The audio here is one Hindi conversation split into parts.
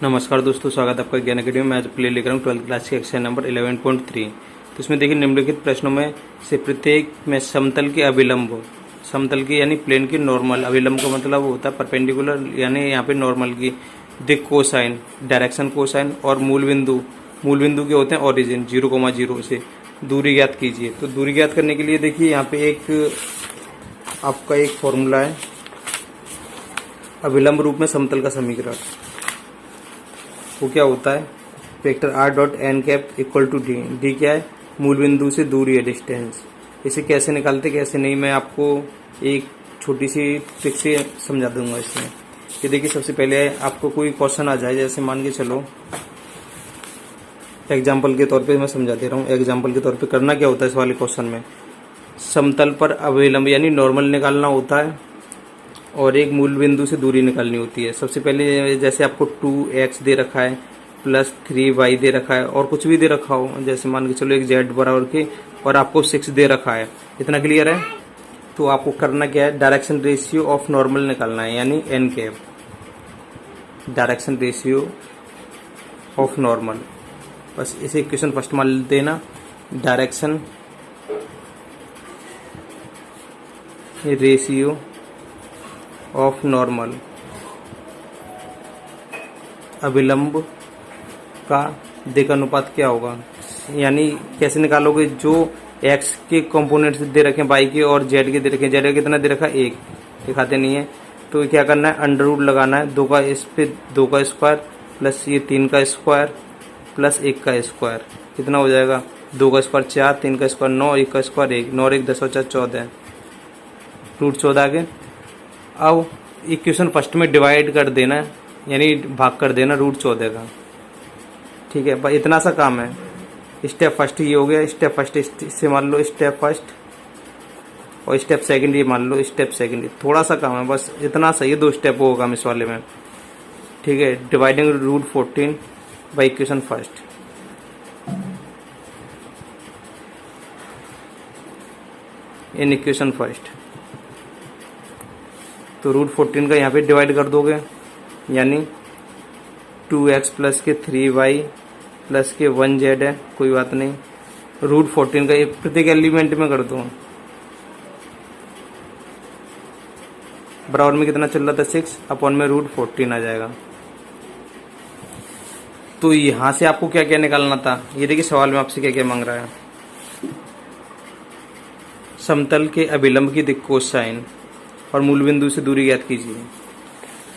नमस्कार दोस्तों, स्वागत है आपका ज्ञान अकेडमी में। आज प्ले लेकर हूँ 12th क्लास की एक्सरसाइज नंबर 11.3। तो इसमें देखिए निम्नलिखित प्रश्नों में से प्रत्येक में समतल के अभिलंब, समतल की यानी प्लेन की नॉर्मल, अभिलंब का मतलब होता है परपेंडिकुलर यानी यहाँ पे नॉर्मल की, दिक् कोसाइन, डायरेक्शन कोसाइन और मूल बिंदु के होते हैं ओरिजिन 0,0 से दूरी ज्ञात कीजिए। तो दूरी ज्ञात करने के लिए देखिए यहाँ पे एक आपका एक फॉर्मूला है, अभिलंब रूप में समतल का समीकरण। वो क्या होता है, vector r dot N cap equal to D. D क्या है, मूल बिंदु से दूरी है, डिस्टेंस। इसे कैसे निकालते कैसे नहीं, मैं आपको एक छोटी सी ट्रिक से समझा दूंगा इसमें। ये देखिए, सबसे पहले आपको कोई क्वेश्चन आ जाए, जैसे मान के चलो एग्जाम्पल के तौर पे मैं समझा दे रहा हूँ। एग्जाम्पल के तौर पे करना क्या होता है इस वाले क्वेश्चन में, समतल पर अभिलंब यानी नॉर्मल निकालना होता है और एक मूल बिंदु से दूरी निकालनी होती है। सबसे पहले जैसे आपको 2x दे रखा है प्लस 3y दे रखा है और कुछ भी दे रखा हो, जैसे मान के चलो एक z बराबर के, और आपको 6 दे रखा है। इतना क्लियर है? तो आपको करना क्या है, डायरेक्शन रेशियो ऑफ नॉर्मल निकालना है, यानी n cap, direction ratio of normal. बस इसे इक्वेशन फर्स्ट मान लेते हैं ना, डायरेक्शन रेशियो ऑफ नॉर्मल, अभिलंब का दिक् अनुपात क्या होगा, यानी कैसे निकालोगे, जो x के कंपोनेंट्स दे रखे हैं y के और z के दे रखे हैं, z का कितना दे रखा है, 1 दिखाते नहीं है। तो क्या करना है, अंडर रूट लगाना है, 2 का इस पे 2 का स्क्वायर प्लस ये 3 का स्क्वायर प्लस 1 का स्क्वायर, कितना हो जाएगा, 2 का स्क्वायर 4, 3 का स्क्वायर 9, 1 का स्क्वायर 1, 9 और 1 10 और 4 14, रूट 14 आ गए। अब इक्वेशन फर्स्ट में डिवाइड कर देना, यानी भाग कर देना रूट 14 का, ठीक है। बस इतना सा काम है। स्टेप फर्स्ट ये हो गया, स्टेप फर्स्ट इससे मान लो स्टेप फर्स्ट, और स्टेप सेकंड ये मान लो स्टेप सेकंड। थोड़ा सा काम है, बस इतना सा, ये 2 स्टेप होगा इस वाले में, ठीक है। Dividing root 14 by equation first, in equation first. तो रूट 14 का यहाँ पे डिवाइड कर दोगे, यानी 2x प्लस के 3y प्लस के 1z है, कोई बात नहीं। रूट 14 का एक प्रत्येक एलिमेंट में कर दो, बराबर में कितना चल रहा था, 6 अपॉन में रूट 14 आ जाएगा। तो यहाँ से आपको क्या क्या निकालना था, ये देखिए सवाल में आपसे क्या क्या मांग रहा है, समतल के अभिलंब की दिक् कोसाइन और मूल बिंदु से दूरी ज्ञात कीजिए।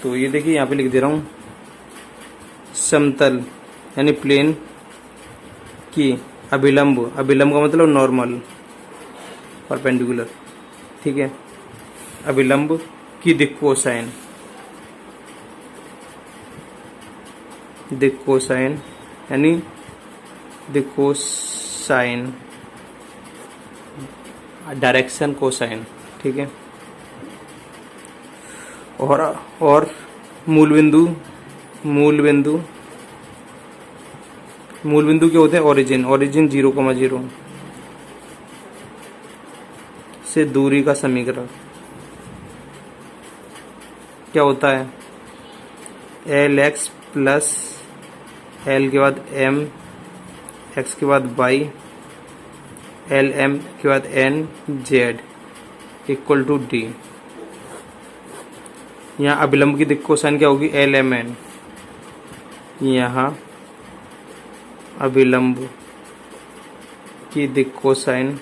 तो ये देखिए यहाँ पे लिख दे रहा हूँ, समतल यानी प्लेन की अभिलंब, अभिलंब का मतलब नॉर्मल, परपेंडिकुलर, ठीक है। अभिलंब की दिक् कोसाइन, दिक् कोसाइन यानी दिक् कोसाइन, डायरेक्शन कोसाइन, ठीक है। और मूल बिंदु के होते हैं ओरिजिन 0,0 से दूरी का समीकरण क्या होता है, LX प्लस L के बाद M, X के बाद Y, LM के बाद N, Z equal to D। यहाँ अभिलंब की दिक् कोसाइन क्या होगी, LMN। यहाँ अभिलंब की दिक् कोसाइन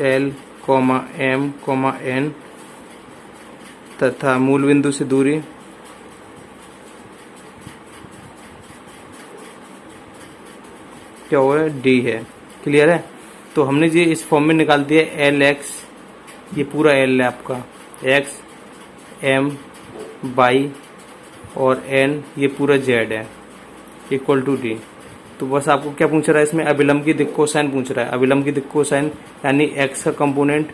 L, M, N तथा मूल बिंदु से दूरी क्या हुआ है, D है। क्लियर है? तो हमने ये इस फॉर्म में निकाल दिया, LX, ये पूरा L है आपका, X, M, Y और N, ये पूरा Z है, इक्वल टू D। तो बस आपको क्या पूछ रहा है इसमें, अभिलंब की दिक् कोसाइन पूछ रहा है। अभिलंब की दिक् कोसाइन यानी X का कंपोनेंट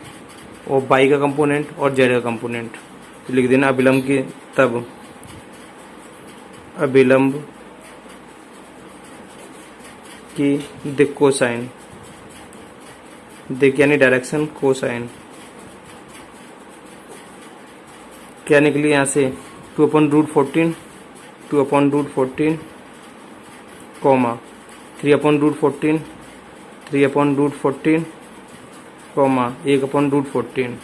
और Y का कंपोनेंट और Z का कंपोनेंट। तो लिख देना अभिलंब की, तब अभिलंब की दिक् कोसाइन, दिक् यानी डायरेक्शन, कोसाइन क्या निकली यहाँ से 2/√14, 2/√14 कॉमा 3/√14, 3/√14 कॉमा 1/√14,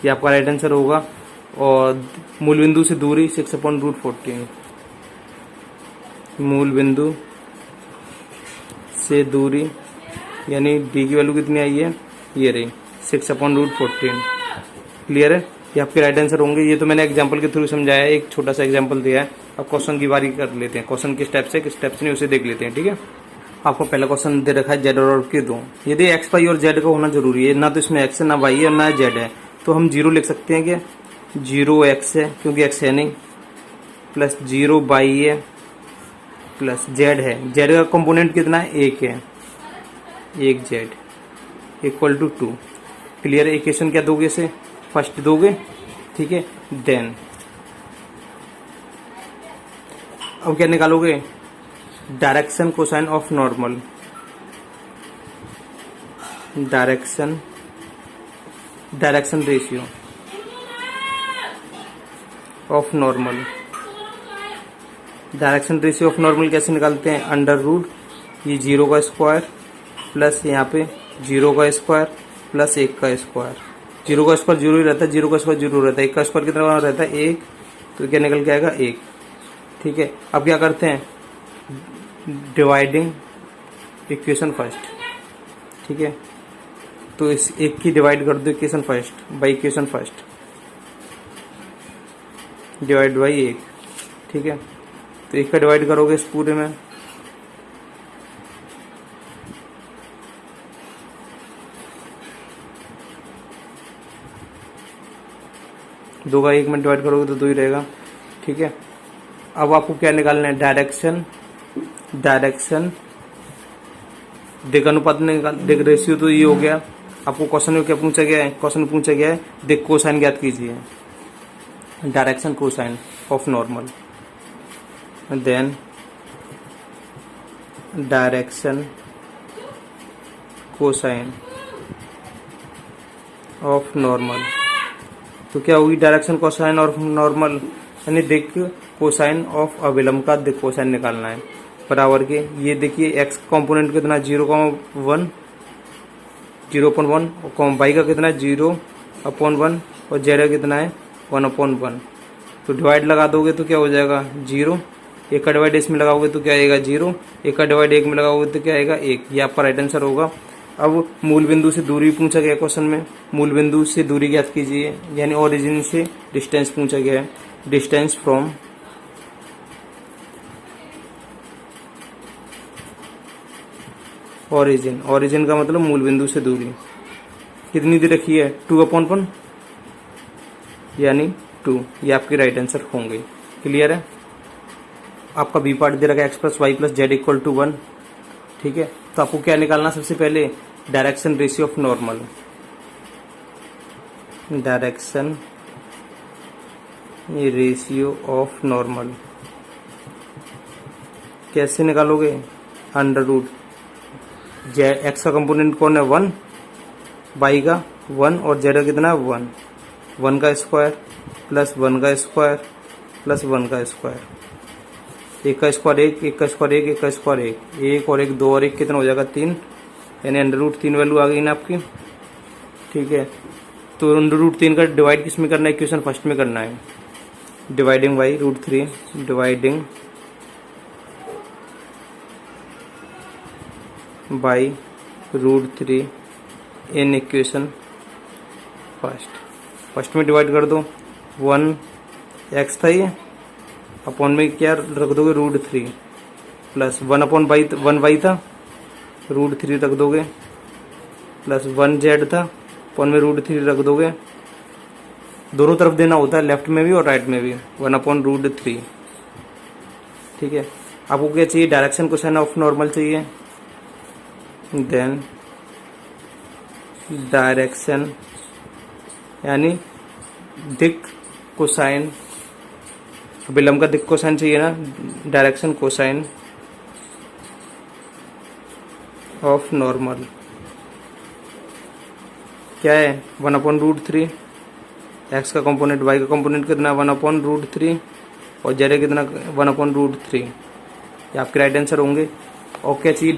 ये आपका राइट आंसर होगा। और मूल बिंदु से दूरी 6/√14, मूल बिंदु से दूरी यानी डी की वैल्यू कितनी आई है, ये रही 6/√14। क्लियर है, ये आपके राइट आंसर होंगे। ये तो मैंने एग्जांपल के थ्रू समझाया है, एक छोटा सा एग्जांपल दिया है। अब क्वेश्चन की बारी कर लेते हैं, क्वेश्चन किस टाइप से किस टाइप से नहीं उसे देख लेते हैं। ठीक है, आपको पहला क्वेश्चन दे रखा है जेड और के दो, यदि एक्स वाई और जेड का होना जरूरी है, ना तो इसमें एक्स है ना वाई है ना जेड है, तो हम 0 लिख सकते हैं क्या, 0 एक्स है क्योंकि एक्स है नहीं, प्लस 0 वाई है प्लस जेड है, जेड का कंपोनेंट कितना है, 1 है, 1 जेड इक्वल टू 2। क्लियर है, इक्वेशन क्या दोगे इसे, फर्स्ट दोगे। ठीक है, देन अब क्या निकालोगे, direction cosine of normal, direction ratio of normal. Direction ratio of normal कैसे निकालते हैं, अंडर रूट ये 0 का स्क्वायर प्लस यहाँ पे 0 का स्क्वायर प्लस 1 का स्क्वायर। 0 का स्क्वायर 0 ही रहता है, 0 का स्क्वायर 0 रहता है, 1 का स्क्वायर कितना रहता है 1, तो क्या निकल के आएगा 1। ठीक है, अब क्या करते हैं, डिवाइडिंग इक्वेशन फर्स्ट। ठीक है, तो इस 1 की डिवाइड कर दो equation first by equation first, divide by 1। ठीक है, तो 1 का डिवाइड करोगे इस पूरे में, दो का 1 में डिवाइड करोगे तो 2 ही रहेगा। ठीक है, अब आपको क्या निकालना है, डायरेक्शन दिक् अनुपात निकाल, दिक् रेशियो तो ये हो गया। आपको क्वेश्चन में क्या पूछा गया है, क्वेश्चन में पूछा गया है दिक् कोसाइन ज्ञात कीजिए, direction cosine of normal, then direction cosine of normal. तो क्या होगी, डायरेक्शन कोसाइन ऑफ नॉर्मल यानी दिक् कोसाइन ऑफ अविलंब का दिक् कोसाइन निकालना है, बराबर के ये देखिए एक्स कंपोनेंट कितना 0,1, 0/1 और वाई का कितना 0/1 और जेड का कितना है 1/1। तो डिवाइड लगा दोगे तो क्या हो जाएगा 0, 1 का डिवाइड इसमें लगाओगे तो क्या आएगा 0, 1 का डिवाइड 1 में लगाओगे तो क्या आएगा 1। ये आपका राइट आंसर होगा। अब मूल बिंदु से दूरी पूछा गया क्वेश्चन में, मूल बिंदु से दूरी ज्ञात कीजिए, यानी ओरिजिन से डिस्टेंस पूछा गया है, डिस्टेंस फ्रॉम ओरिजिन, ओरिजिन का मतलब मूल बिंदु से दूरी कितनी दे रखी है 2/1 यानी 2। ये आपके राइट आंसर होंगे। क्लियर है, आपका बी पार्ट दे रखा है X plus Y plus Z equal to 1। ठीक है, तो आपको क्या निकालना, सबसे पहले direction ratio of normal, direction ratio of normal कैसे निकालोगे, अंडर रूट जेड एक्स का कंपोनेंट कौन है 1, वाई का 1 और जेड का कितना 1, 1 का स्क्वायर प्लस 1 का स्क्वायर प्लस 1 का स्क्वायर, 1 का स्क्वायर 1, 1 का स्क्वायर 1, 1 का स्क्वायर 1, 1 और 1 2 और 1 कितना हो जाएगा 3, यानी अंडर रूट 3 वैल्यू आ गई ना आपकी। ठीक है, तो अंडर रूट 3 का डिवाइड किस में करना है, इक्वेशन फर्स्ट में करना है, dividing by √3, dividing by √3 in equation first में डिवाइड कर दो, 1 एक्स था ये, अपॉन में क्या रख दोगे √3 प्लस 1 वाई था, √3 रख दोगे प्लस 1 जेड था, अपॉन में √3 रख दोगे। दोनों तरफ देना होता है, लेफ्ट में भी और राइट में भी, 1/√3। ठीक है, आपको क्या चाहिए, डायरेक्शन कोसाइन ऑफ नॉर्मल चाहिए, देन डायरेक्शन यानी दिक् कोसाइन, विलंब का दिक् कोसाइन चाहिए ना, डायरेक्शन कोसाइन ऑफ नॉर्मल क्या है 1/√3 एक्स का कंपोनेंट, वाई का कंपोनेंट कितना 1/√3 और जेड कितना 1/√3। ये आपके राइट आंसर होंगे। और क्या चाहिए,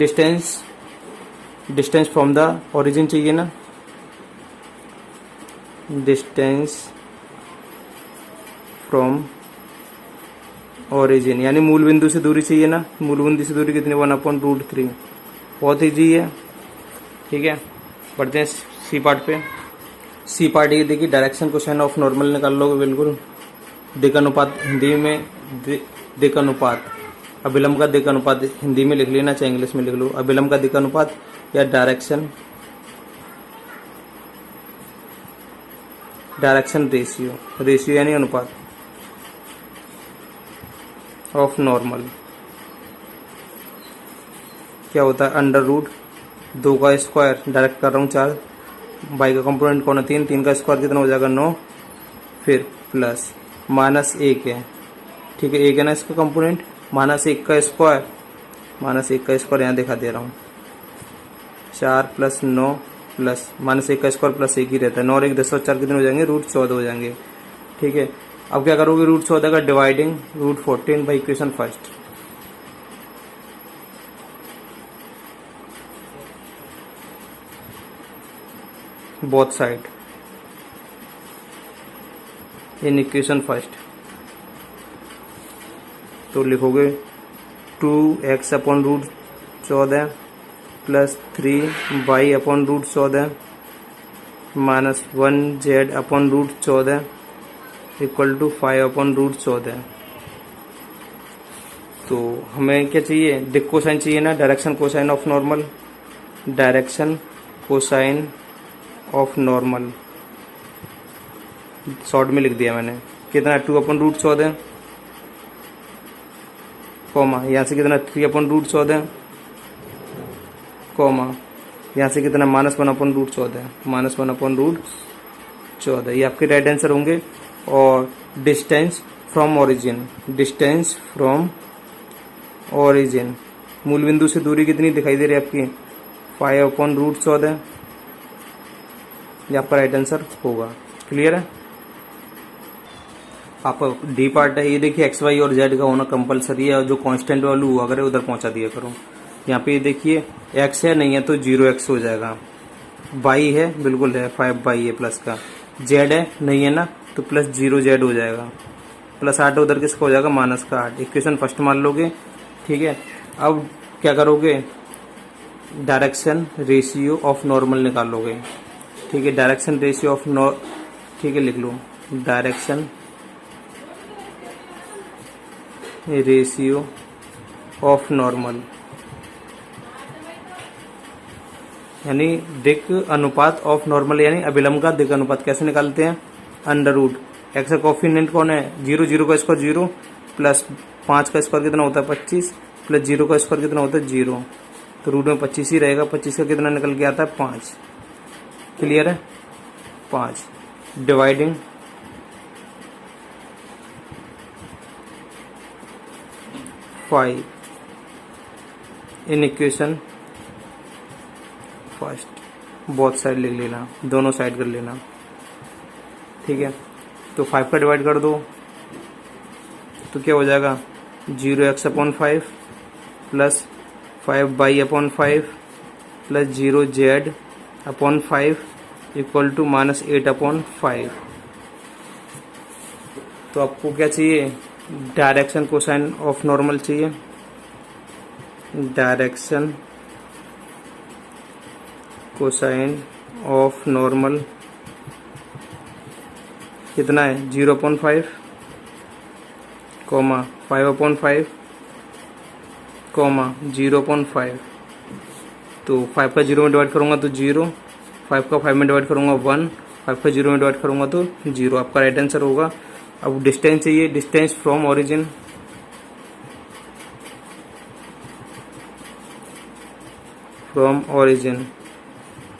डिस्टेंस फ्रॉम द ओरिजिन चाहिए ना, डिस्टेंस फ्रॉम ओरिजिन यानी मूल बिंदु से दूरी चाहिए ना। मूल बिंदु से दूरी कितनी 1/√3, बहुत ईजी है। ठीक है, बढ़ते हैं सी पार्ट पे। सी पार्ट ये देखिए, डायरेक्शन कोसाइन ऑफ नॉर्मल निकाल लोगे बिल्कुल। दिक् अनुपात हिंदी में दिक् अनुपात, अभिलंब का दिक् अनुपात हिंदी में लिख लेना, चाहे इंग्लिश में लिख लो। अभिलंब का दिक् अनुपात या डायरेक्शन रेशियो यानी अनुपात ऑफ नॉर्मल क्या होता है, √2 का स्क्वायर, डायरेक्ट कर रहा हूँ 4, बाई का कंपोनेंट कौन है 3, 3 का स्क्वायर कितना हो जाएगा 9, फिर प्लस -1 है। ठीक है, 1 है ना इसका कंपोनेंट, -1 का स्क्वायर, -1 का स्क्वायर यहाँ दिखा दे रहा हूँ, 4 + 9 प्लस -1 का स्क्वायर प्लस 1 ही रहता है। 9 और 1 10 और 4 कितने हो जाएंगे, √14 हो जाएंगे। ठीक है, अब क्या करोगे, √14 का dividing √14 by equation first. Both side in equation first, तो लिखोगे 2x/√14 plus 3y/√14 minus 1z/√14 equal to 5/√14। तो हमें क्या चाहिए, दिक् कोसाइन चाहिए ना, direction cosine of normal, direction cosine of normal short में लिख दिया मैंने, कितना 2/√14 कॉमा यहाँ से कितना 3/√14 कॉमा यहाँ से कितना -1/√14 -1/√14। ये आपके राइट आंसर होंगे। और डिस्टेंस फ्रॉम ओरिजिन मूल बिंदु से दूरी कितनी दिखाई दे रही है आपकी 5/√14। ये आपका राइट आंसर होगा। क्लियर है, आपका डी पार्ट है। ये देखिए एक्स वाई और जेड का होना कंपलसरी है, और जो कांस्टेंट वैल्यू हुआ करे उधर पहुंचा दिया करो। यहाँ पे ये देखिए एक्स है, नहीं है तो 0x हो जाएगा, वाई है बिल्कुल है 5y है प्लस का, जेड है नहीं है ना तो +0z हो जाएगा, +8 उधर किसका हो जाएगा -8। इक्वेशन फर्स्ट मान लोगे। ठीक है, अब क्या करोगे, डायरेक्शन रेशियो ऑफ नॉर्मल निकालोगे। ठीक है, डायरेक्शन रेशियो ऑफ ठीक है लिख लो, डायरेक्शन रेशियो ऑफ नॉर्मल यानी दिक् अनुपात ऑफ नॉर्मल यानी अभिलंब का दिक् अनुपात कैसे निकालते हैं, √x का कोफिशिएंट कौन है 0, 0 का स्क्वायर 0 प्लस 5 का स्क्वायर कितना होता है 25 प्लस 0 का स्क्वायर कितना होता है 0, तो रूट में 25 ही रहेगा। 25 का कितना निकल के आता है 5। क्लियर है, 5 डिवाइडिंग इन इक्वेशन फर्स्ट, बोथ साइड लिख लेना, दोनों साइड कर लेना। ठीक है, तो 5 का डिवाइड कर दो तो क्या हो जाएगा 0x/5 plus 5y/5 plus 0z/5 equal to -8/5। तो आपको क्या चाहिए, डायरेक्शन कोसाइन ऑफ नॉर्मल चाहिए, डायरेक्शन कोसाइन ऑफ नॉर्मल कितना है 0/5 कॉमा 5/5 कॉमा 0/5। तो 5 का 0 में डिवाइड करूंगा तो 0, 5 का 5 में डिवाइड करूंगा 1, 5 का 0 में डिवाइड करूंगा तो 0। आपका राइट आंसर होगा। अब डिस्टेंस चाहिए, डिस्टेंस फ्रॉम ओरिजिन,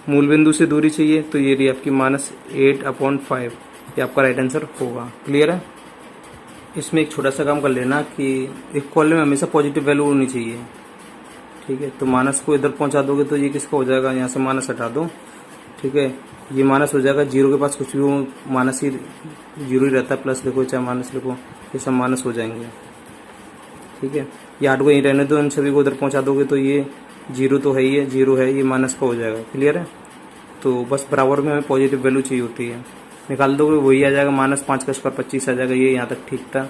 मूल बिंदु से दूरी चाहिए, तो ये रही आपकी -8/5। ये आपका राइट आंसर होगा। क्लियर है, इसमें एक छोटा सा काम कर लेना कि एक कॉलम में हमेशा पॉजिटिव वैल्यू होनी चाहिए। ठीक है, तो माइनस को इधर पहुंचा दोगे तो ये किसका हो जाएगा, यहाँ से माइनस हटा दो। ठीक है, ये माइनस हो जाएगा, जीरो के पास कुछ भी हो माइनस ही, जीरो ही रहता है, प्लस लिखो चाहे माइनस लिखो, ये सब माइनस हो जाएंगे। ठीक है, ये 8 को यहीं रहने दो, इन सभी को उधर पहुंचा दोगे तो ये जीरो तो है ही है, जीरो है, ये माइनस का हो जाएगा। क्लियर है? तो बस बराबर में हमें पॉजिटिव वैल्यू चाहिए होती है, निकाल दोगे वही आ जाएगा, -5 का स्क्वायर 25 आ जाएगा। ये यहाँ तक ठीक था,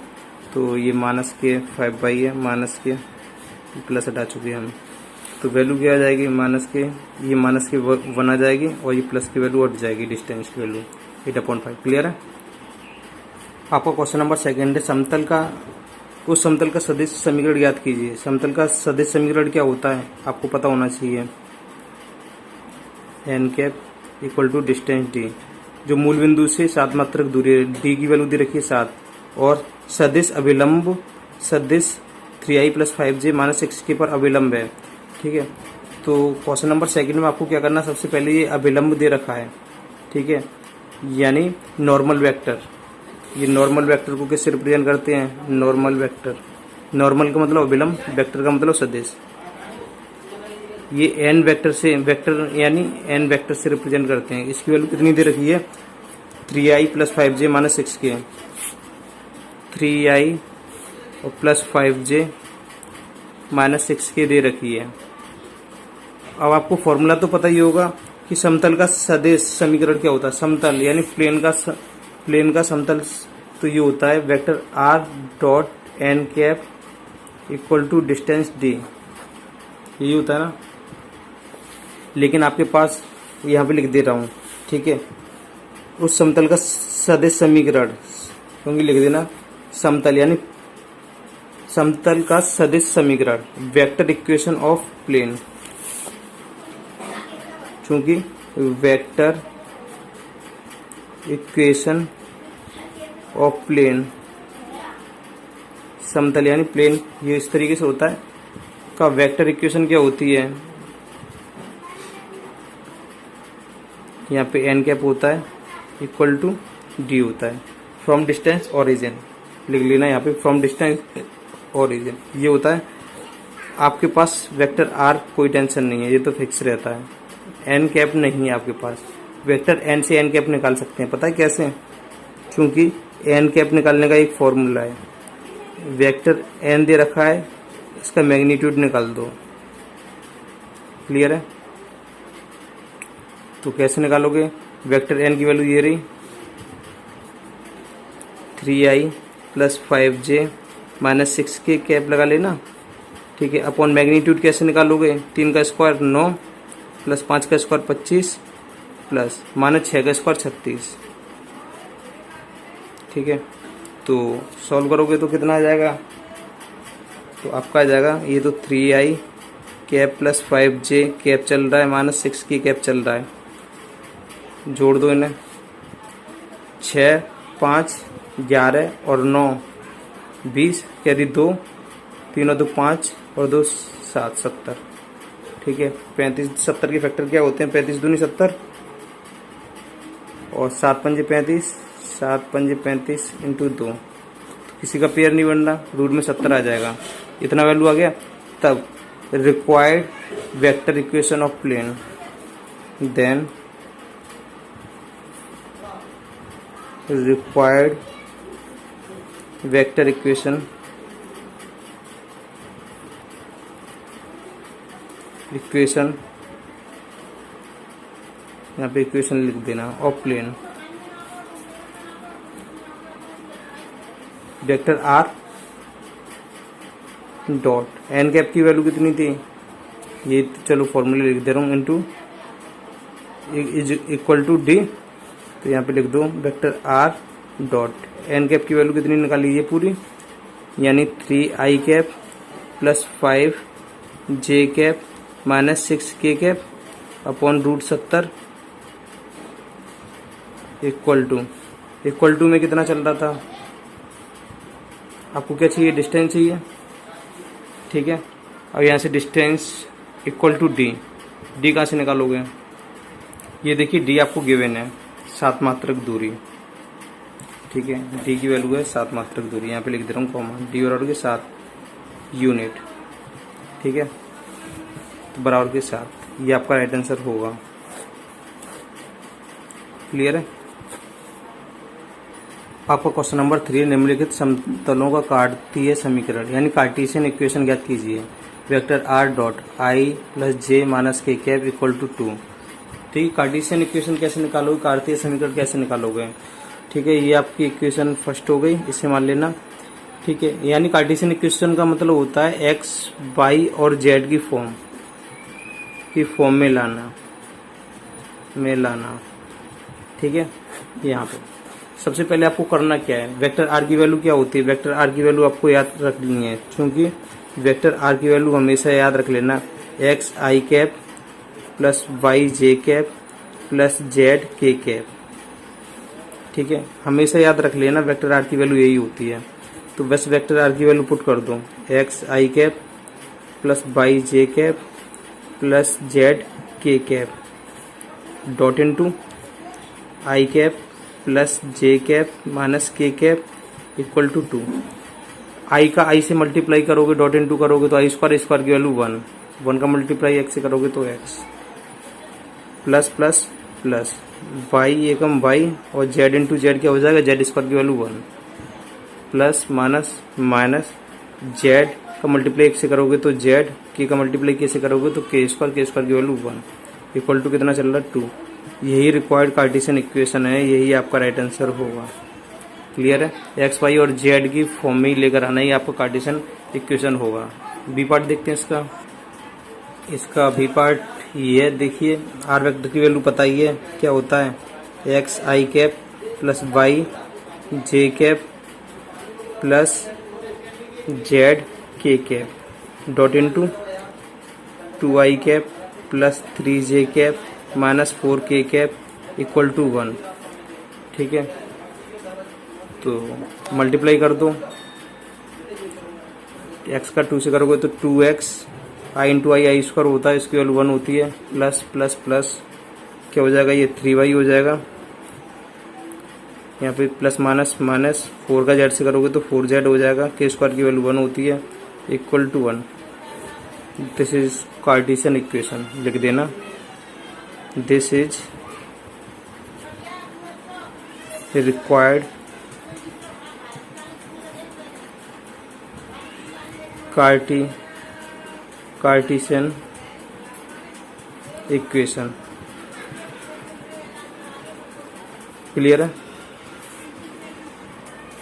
तो ये माइनस के 5/, है माइनस के प्लस हटा चुके हैं हम, तो वैल्यू क्या आ जाएगी माइनस के, ये माइनस के 1 आ जाएगी और ये प्लस की वैल्यू हट जाएगी, डिस्टेंस की वैल्यू 8/5। क्लियर है? आपका क्वेश्चन नंबर 2 है, समतल का उस समतल का सदिश समीकरण ज्ञात कीजिए। समतल का सदिश समीकरण क्या होता है आपको पता होना चाहिए। n cap equal to distance d, जो मूल बिंदु से 7 मात्रक दूरी है, d की वैल्यू दे रखी है 7, और सदिश अभिलंब सदिश 3i + 5j - 6k पर अभिलंब है। ठीक है, तो क्वेश्चन नंबर 2 में आपको क्या करना है, सबसे पहले ये अभिलंब दे रखा है। ठीक है, यानी नॉर्मल वेक्टर, ये नॉर्मल वेक्टर को किससे रिप्रेजेंट करते हैं, नॉर्मल वेक्टर। नॉर्मल का मतलब अभिलंब, वेक्टर का मतलब सदिश। ये n वेक्टर से, वेक्टर यानी n वेक्टर से रिप्रेजेंट करते हैं। इसकी वैल्यू कितनी दे रखी है, 3i + 5j - 6k, 3i और प्लस 5j - 6k दे रखी है। अब आपको फॉर्मूला तो पता ही होगा कि समतल का सदिश समीकरण क्या होता है। समतल यानी प्लेन का समतल, तो ये होता है vector r dot n cap equal to distance d, यही होता है ना। लेकिन आपके पास यहाँ पे लिख दे रहा हूँ, ठीक है, उस समतल का सदिश समीकरण, क्योंकि लिख देना समतल यानी समतल का सदिश समीकरण, वेक्टर इक्वेशन ऑफ प्लेन, चूंकि वेक्टर इक्वेशन ऑफ प्लेन, समतल यानी प्लेन, ये इस तरीके से होता है। का वेक्टर इक्वेशन क्या होती है, यहाँ पे n कैप होता है इक्वल टू d होता है, फ्रॉम डिस्टेंस ओरिजिन लिख लेना यहाँ पे, फ्रॉम डिस्टेंस ओरिजिन ये होता है। आपके पास वेक्टर r कोई टेंशन नहीं है, ये तो फिक्स रहता है। n कैप नहीं है आपके पास, वेक्टर n से n कैप निकाल सकते हैं। पता है कैसे, क्योंकि n कैप निकालने का एक फॉर्मूला है, वेक्टर n दे रखा है, इसका मैग्नीट्यूड निकाल दो। क्लियर है? तो कैसे निकालोगे, वेक्टर n की वैल्यू ये रही 3i + 5j - 6k कैप लगा लेना। ठीक है, अपॉन मैग्नीट्यूड कैसे निकालोगे, 3 का स्क्वायर 9 + 5 का स्क्वायर 25 प्लस -6 का स्क्वायर 36। ठीक है, तो सॉल्व करोगे तो कितना आ जाएगा, तो आपका आ जाएगा ये तो 3i कैप + 5j कैप चल रहा है, -6k कैप चल रहा है, जोड़ दो इन्हें, 6 5 11 और 9 20, कैरी 2, 3 और 2 5 और 2 7 70। ठीक है, 35 70 के फैक्टर क्या होते हैं, 35 दूनी 70 और 7 पंजे 35, 7 पंजे 35 इंटू 2, किसी का पेयर नहीं बनना, रूट में 70 आ जाएगा, इतना वैल्यू आ गया। तब required vector equation of plane, then required vector equation यहाँ पे इक्वेशन लिख देना of plane, vector r dot n cap की वैल्यू कितनी थी, ये चलो फॉर्मूले लिख दे रहा हूँ, into is equal to d, तो यहाँ पे लिख दो vector r dot n cap की वैल्यू कितनी निकाली ये पूरी, यानी 3i cap + 5j cap - 6k cap upon √70 equal to में कितना चल रहा था, आपको क्या चाहिए, डिस्टेंस चाहिए। ठीक है, अब यहाँ से distance equal to d, d कहाँ से निकालोगे, ये देखिए d आपको गिवन है 7 मात्रक दूरी। ठीक है, d की वैल्यू है 7 मात्रक दूरी, यहाँ पे लिख दे रहा हूँ कॉमा, d बराबर के 7 यूनिट। ठीक है, तो बराबर के 7, ये आपका राइट आंसर होगा। क्लियर है। आपका क्वेश्चन नंबर 3, निम्नलिखित समतलों का कार्तीय समीकरण यानी कार्टेशियन इक्वेशन ज्ञात कीजिए। Vector r dot i plus J minus के कैप इक्वल टू 2। ठीक, कार्टेशियन इक्वेशन कैसे निकालोगे, कार्तीय समीकरण कैसे निकालोगे। ठीक है, ये आपकी इक्वेशन फर्स्ट हो गई, इसे मान लेना। ठीक है, यानी कार्टेशियन इक्वेशन का मतलब होता है एक्स वाई और जेड की फॉर्म में लाना। ठीक है, यहाँ पे सबसे पहले आपको करना क्या है, वेक्टर आर की वैल्यू क्या होती है। वेक्टर आर की वैल्यू आपको याद रखनी है, क्योंकि वेक्टर आर की वैल्यू हमेशा याद रख लेना, x i cap plus y j cap plus z k cap. ठीक है, हमेशा याद रख लेना वेक्टर आर की वैल्यू यही होती है। तो बस वेक्टर आर की वैल्यू पुट कर दो, x i cap plus y j cap plus z k cap dot into I cap plus J cap minus के कैप इक्वल टू 2। आई का आई से मल्टीप्लाई करोगे, डॉट इनटू करोगे तो आई स्क्वायर की वैल्यू 1 का मल्टीप्लाई एक्स से करोगे तो X plus plus plus Y एकम वाई और जेड इंटू जेड क्या हो जाएगा, जेड स्क्वायर की value 1 plus minus minus Z का मल्टीप्लाई एक्स से करोगे तो जेड, के का मल्टीप्लाई के से करोगे तो के स्क्वायर की वैल्यू 1 इक्वल टू कितना चल रहा है 2। यही रिक्वायर्ड कार्टेशियन इक्वेशन है, यही आपका राइट आंसर होगा। क्लियर है, एक्स वाई और जेड की फॉर्म में ही लेकर आना ही आपका कार्टेशियन इक्वेशन होगा। बी पार्ट देखते हैं इसका बी पार्ट ये देखिए, आर वेक्टर की वैल्यू पता ही है क्या होता है, x i cap plus y j cap plus z k cap dot into 2 I cap plus 3 J cap minus 4 के कैप इक्वल टू 1। ठीक है, तो मल्टीप्लाई कर दो, एक्स का 2 से करोगे तो 2x आई इंटू आई स्क्वायर होता है, इसकी वैल्यू 1 होती है, प्लस प्लस प्लस क्या हो जाएगा, ये 3y हो जाएगा। यहाँ पे प्लस माइनस माइनस 4 का जेड से करोगे तो 4z हो जाएगा, के स्क्वायर की वैल्यू 1 होती है equal to 1। This is Cartesian equation, लिख देना this is required Cartesian equation. Clear है।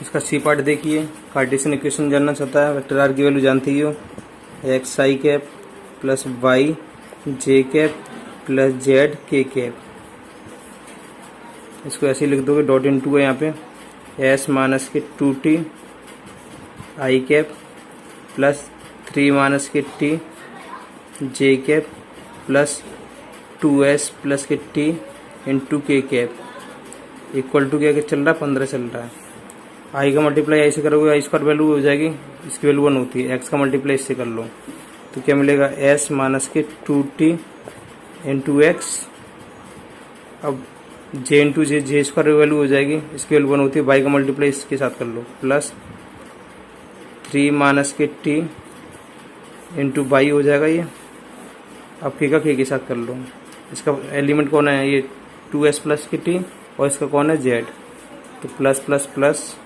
इसका सी पार्ट देखिए, कार्टेशियन इक्वेशन जानना चाहता है, वेक्टर आर की वैल्यू जानती हो, x i cap plus y j cap plus z k cap. इसको ऐसे ही लिख दोगे, डॉट इन टू है यहाँ पे, एस माइनस के 2t आई कैप प्लस 3 माइनस के t जे कैप प्लस 2s प्लस के t इंटू के कैप इक्वल टू क्या चल रहा है, 15 चल रहा है। आई का मल्टीप्लाई आई से करोगे, आई स्क्वायर वैल्यू हो जाएगी, इसकी वैल्यू 1 होती है, एक्स का मल्टीप्लाई इससे कर लो तो क्या मिलेगा, एस माइनस के 2t इंटू एक्स। अब J into J square value हो जाएगी, इसकी वैल्यू 1 होती है, वाई का मल्टीप्लाई इसके साथ कर लो, प्लस 3 माइनस के t इंटू वाई हो जाएगा ये। अब के साथ कर लो, इसका एलिमेंट कौन है, ये 2s प्लस के t और इसका कौन है, जेड। तो plus plus plus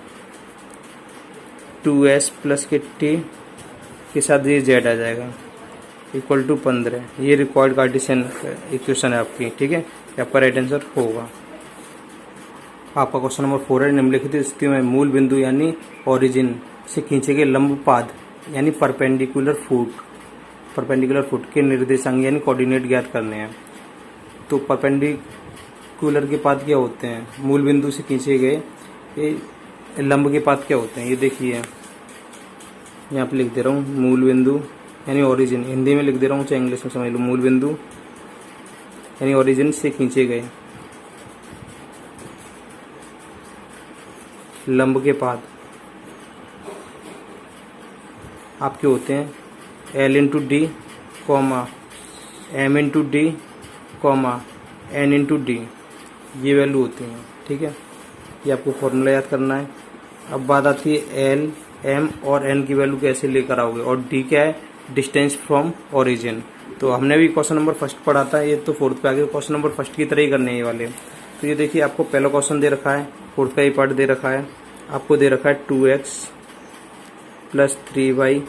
2s plus के t के साथ ये जेड आ जाएगा इक्वल टू 15। ये रिक्वायर्ड कार्टेशियन इक्वेशन है आपकी। ठीक है, ये आपका राइट आंसर होगा। आपका क्वेश्चन नंबर 4 है, निम्नलिखित स्थिति में मूल बिंदु यानी ओरिजिन से खींचे गए लंब पाद यानी परपेंडिकुलर फुट के निर्देशांक यानी कोऑर्डिनेट ज्ञात करने हैं। तो परपेंडिकुलर के पाद क्या होते हैं, मूल बिंदु से खींचे गए ये लंब के पाद क्या होते हैं, ये देखिए यहाँ पे लिख दे रहा हूँ, मूल बिंदु यानी ओरिजिन, हिंदी में लिख दे रहा हूँ चाहे इंग्लिश में समझ लो, मूल बिंदु यानी ओरिजिन से खींचे गए लंब के पाद आपके होते हैं L into D comma M into D comma N into D, ये वैल्यू होती हैं। ठीक है, ये आपको फॉर्मूला याद करना है। अब बात आती है L M और N की वैल्यू कैसे लेकर आओगे, और D क्या है, डिस्टेंस फ्रॉम ओरिजिन। तो हमने भी क्वेश्चन नंबर फर्स्ट पढ़ा था, ये तो फोर्थ पे आ गया, क्वेश्चन नंबर फर्स्ट की तरह ही करने ये वाले। तो ये देखिए आपको पहला क्वेश्चन दे रखा है, फोर्थ का ये पार्ट दे रखा है, आपको दे रखा है 2x plus 3y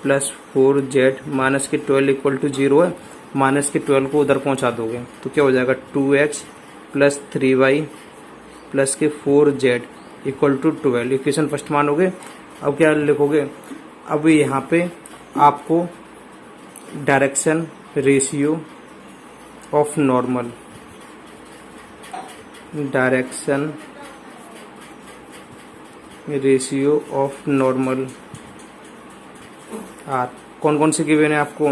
plus 4z minus के 12 इक्वल टू 0 है। माइनस के 12 को उधर पहुंचा दोगे तो क्या हो जाएगा 2x प्लस 3y प्लस के 4z equal to 12। Equation first मानोगे। अब क्या लिखोगे, अब यहाँ पे आपको direction ratio of normal, direction ratio of normal are कौन कौन से गिवन है आपको,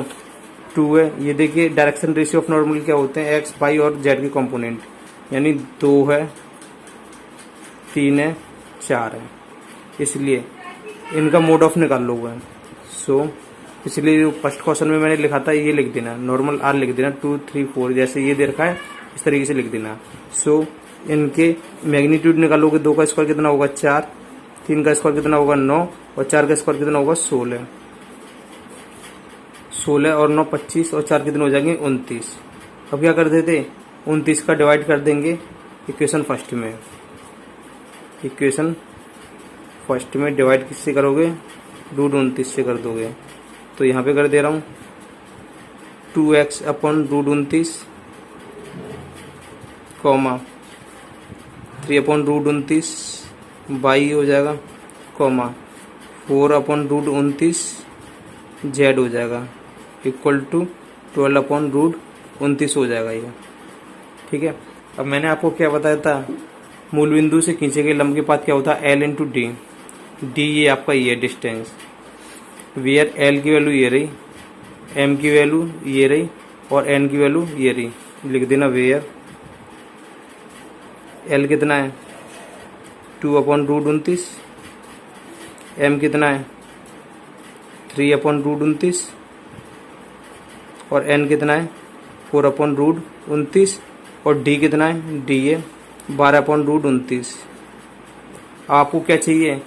2 है। ये देखिए डायरेक्शन रेशियो ऑफ नॉर्मल क्या होते हैं, एक्स वाई और जेड के कंपोनेंट, यानी 2 है, 3 है, 4 है, इसलिए इनका मोड ऑफ निकाल लोगे। सो इसलिए जो फर्स्ट क्वेश्चन में मैंने लिखा था ये लिख देना, नॉर्मल आर लिख देना, 2 3 4 जैसे ये दे रखा है इस तरीके से लिख देना। सो इनके मैग्नीट्यूड निकालोगे, 2 का स्क्वायर कितना होगा 4, 3 का स्क्वायर कितना होगा 9 और 4 का स्क्वायर कितना होगा 16। 16 और 9 25 और 4 कितने हो जाएंगे 29। अब क्या कर देते, 29 का डिवाइड कर देंगे इक्वेशन फर्स्ट में। इक्वेशन फर्स्ट में डिवाइड किससे करोगे, √29 से कर दोगे। तो यहाँ पे कर दे रहा हूँ 2x upon √29 comma 3 upon √29 y हो जाएगा कॉमा 4 अपॉन √29 z हो जाएगा इक्वल टू 12 अपॉन √29 हो जाएगा ये। ठीक है। अब मैंने आपको क्या बताया था, मूल बिंदु से खींचे गए लंब के पास क्या होता है L इंटू डी। डी ये आपका ये डिस्टेंस, वेयर L की वैल्यू ये रही, M की वैल्यू ये रही और N की वैल्यू ये रही। लिख देना वेयर L कितना है 2 अपॉन √29, M कितना है 3 अपॉन √29 और N कितना है 4 अपॉन √29 और D कितना है, D है 12 अपॉन √29। आपको क्या चाहिए,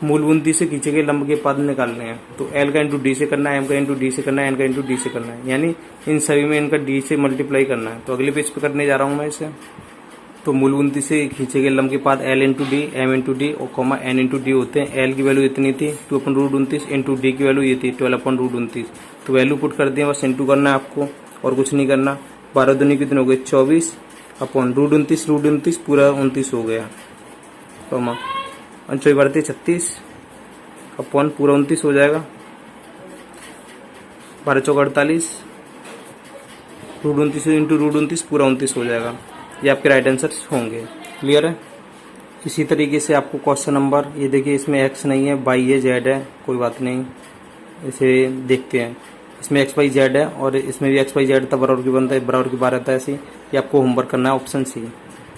मूल बिंदु से खींचे गए लंब के पद निकालने हैं। तो L का इंटू डी से करना है, M का इंटू डी से करना है, N का इंटू डी से करना है, यानी इन सभी में इनका D से मल्टीप्लाई करना है। तो अगले पेज पे करने जा रहा हूँ मैं इसे। तो मूल बिंदु से खींचे गए लंब के पाद L into D, M into D और कॉमा N इंटू डी होते हैं। L की वैल्यू इतनी थी 2 अपॉन √29 इंटू डी की वैल्यू ये थी 12 अपॉन √29। तो वैल्यू पुट कर दिया, बस इंटू करना है आपको और कुछ नहीं करना। 12 दूनी कितने हो गए 24 अपॉन √29 पूरा 29 हो गया कॉमा 36 अपॉन पूरा 29 हो जाएगा। 12 चौक 48 √29 इंटू √29 पूरा 29 हो जाएगा। ये आपके राइट आंसर होंगे। क्लियर है। इसी तरीके से आपको क्वेश्चन नंबर, ये देखिए इसमें x नहीं है, y है, z है, कोई बात नहीं, इसे देखते हैं। इसमें x y z है और इसमें भी x y z था, बराबर की बनता है, बराबर की बार आता है ऐसे। ये आपको होमवर्क करना है। ऑप्शन सी,